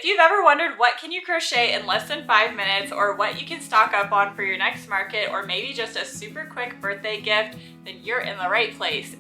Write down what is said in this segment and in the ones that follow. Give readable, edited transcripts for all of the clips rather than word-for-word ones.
If you've ever wondered what can you crochet in less than 5 minutes, or what you can stock up on for your next market, or maybe just a super quick birthday gift, then you're in the right place.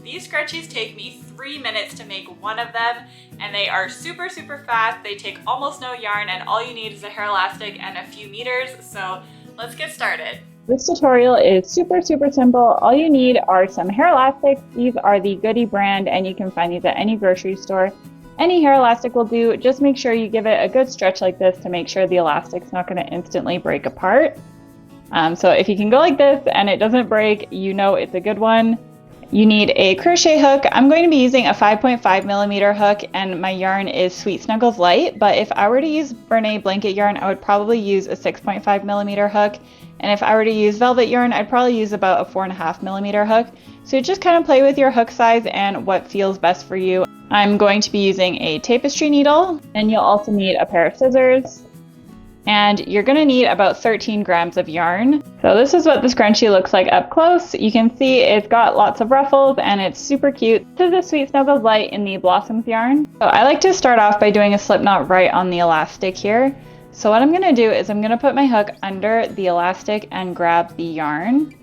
These scrunchies take me 3 minutes to make one of them, and they are super fast. They take almost no yarn, and all you need is a hair elastic and a few meters. So let's get started. This tutorial is super simple. All you need are some hair elastics. These are the Goody brand, and you can find these at any grocery store. Any hair elastic will do. Just make sure you give it a good stretch like this to make sure the elastic's not going to instantly break apart. So if you can go like this and it doesn't break, you know it's a good one. You need a crochet hook. I'm going to be using a 5.5mm hook, and my yarn is Sweet Snuggles Light, but if I were to use Bernay blanket yarn, I would probably use a 6.5mm hook, and if I were to use velvet yarn, I'd probably use about a 4.5mm hook. So just kind of play with your hook size and what feels best for you. I'm going to be using a tapestry needle, and you'll also need a pair of scissors. And you're going to need about 13 grams of yarn. So this is what the scrunchie looks like up close. You can see it's got lots of ruffles and it's super cute. This is the Sweet Snuggles Light in the Blossoms yarn. So I like to start off by doing a slip knot right on the elastic here. So what I'm going to do is I'm going to put my hook under the elastic and grab the yarn.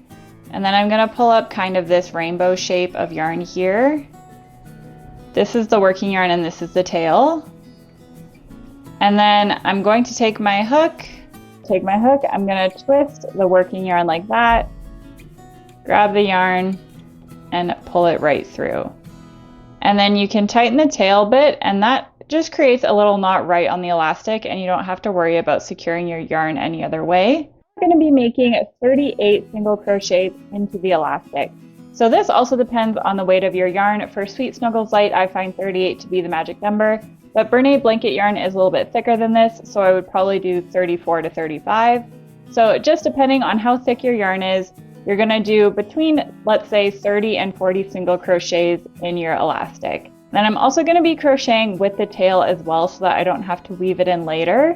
And then I'm going to pull up kind of this rainbow shape of yarn here. This is the working yarn and this is the tail. And then I'm going to take my hook, I'm going to twist the working yarn like that, grab the yarn, and pull it right through. And then you can tighten the tail bit, and that just creates a little knot right on the elastic, and you don't have to worry about securing your yarn any other way. We're going to be making 38 single crochets into the elastic. So this also depends on the weight of your yarn. For Sweet Snuggles Light, I find 38 to be the magic number. But Bernay blanket yarn is a little bit thicker than this, so I would probably do 34 to 35. So just depending on how thick your yarn is, you're going to do between, let's say, 30 and 40 single crochets in your elastic. Then I'm also going to be crocheting with the tail as well so that I don't have to weave it in later.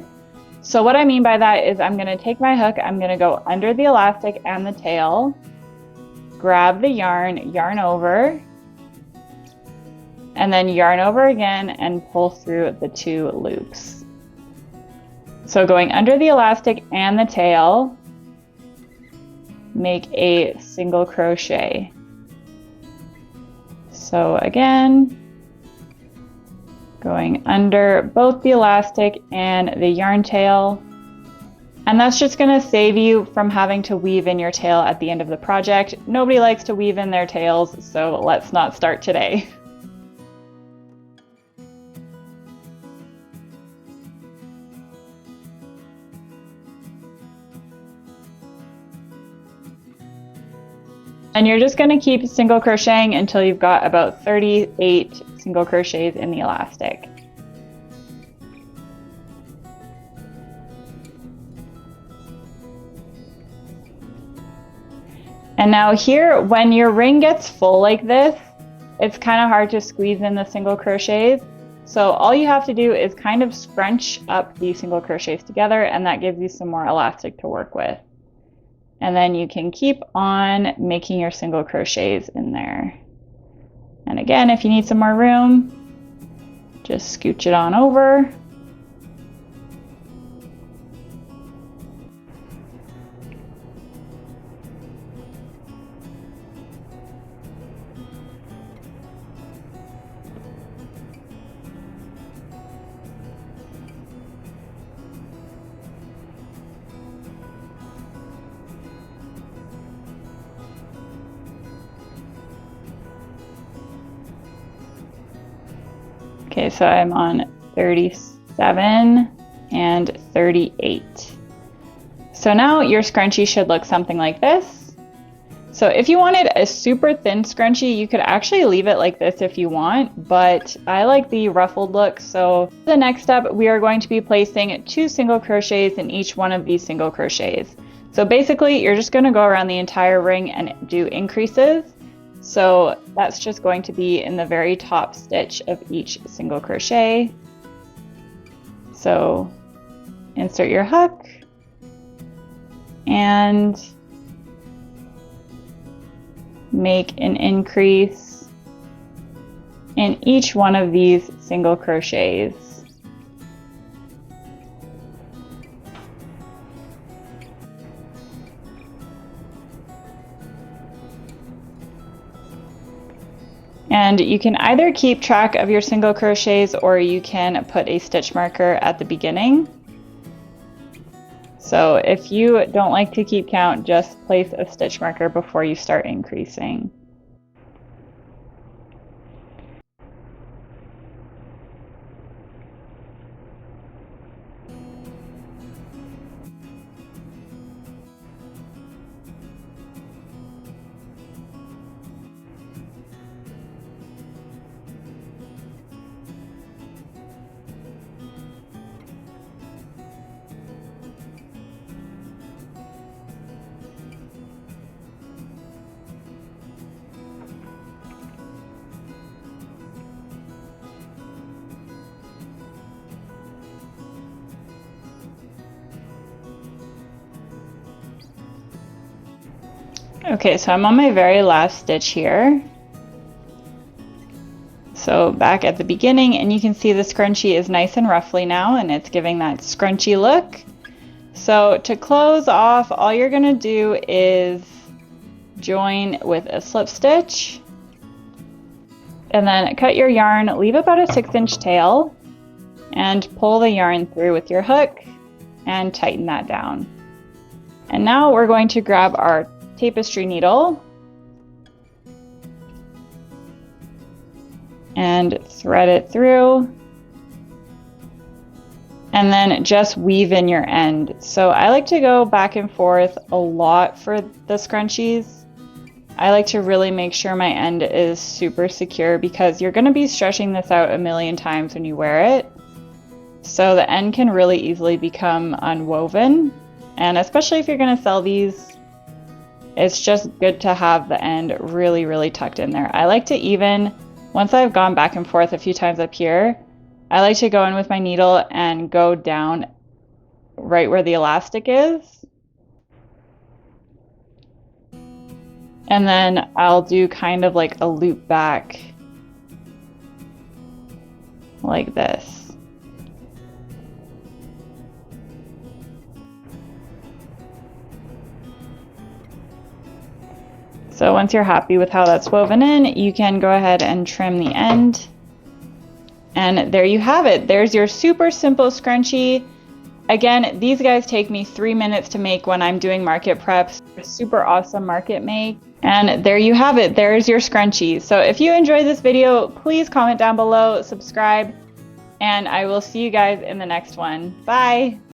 So what I mean by that is I'm going to take my hook, I'm going to go under the elastic and the tail, grab the yarn, yarn over, and then yarn over again and pull through the 2 loops. So going under the elastic and the tail, make a single crochet. So again, going under both the elastic and the yarn tail. And that's just going to save you from having to weave in your tail at the end of the project. Nobody likes to weave in their tails, so let's not start today. And you're just going to keep single crocheting until you've got about 38 single crochets in the elastic. And now here, when your ring gets full like this, it's kind of hard to squeeze in the single crochets. So all you have to do is kind of scrunch up the single crochets together, and that gives you some more elastic to work with. And then you can keep on making your single crochets in there. And again, if you need some more room, just scooch it on over. Okay, so I'm on 37 and 38. So now your scrunchie should look something like this. So if you wanted a super thin scrunchie, you could actually leave it like this if you want, but I like the ruffled look. So the next step, we are going to be placing 2 single crochets in each one of these single crochets. So basically, you're just going to go around the entire ring and do increases. So that's just going to be in the very top stitch of each single crochet. So insert your hook and make an increase in each one of these single crochets. And you can either keep track of your single crochets or you can put a stitch marker at the beginning. So if you don't like to keep count, just place a stitch marker before you start increasing. Okay, so I'm on my very last stitch here. So back at the beginning, and you can see the scrunchie is nice and ruffly now, and it's giving that scrunchy look. So to close off, all you're gonna do is join with a slip stitch, and then cut your yarn, leave about a 6-inch tail, and pull the yarn through with your hook and tighten that down. And now we're going to grab our tapestry needle and thread it through, and then just weave in your end. So I like to go back and forth a lot for the scrunchies. I like to really make sure my end is super secure because you're going to be stretching this out a million times when you wear it. So the end can really easily become unwoven, and especially if you're going to sell these, it's just good to have the end really, really tucked in there. I like to even, once I've gone back and forth a few times up here, I like to go in with my needle and go down right where the elastic is. And then I'll do kind of like a loop back like this. So once you're happy with how that's woven in, you can go ahead and trim the end. And there you have it. There's your super simple scrunchie. Again, these guys take me 3 minutes to make when I'm doing market preps. Super awesome market make. And there you have it. There's your scrunchie. So if you enjoyed this video, please comment down below, subscribe, and I will see you guys in the next one. Bye.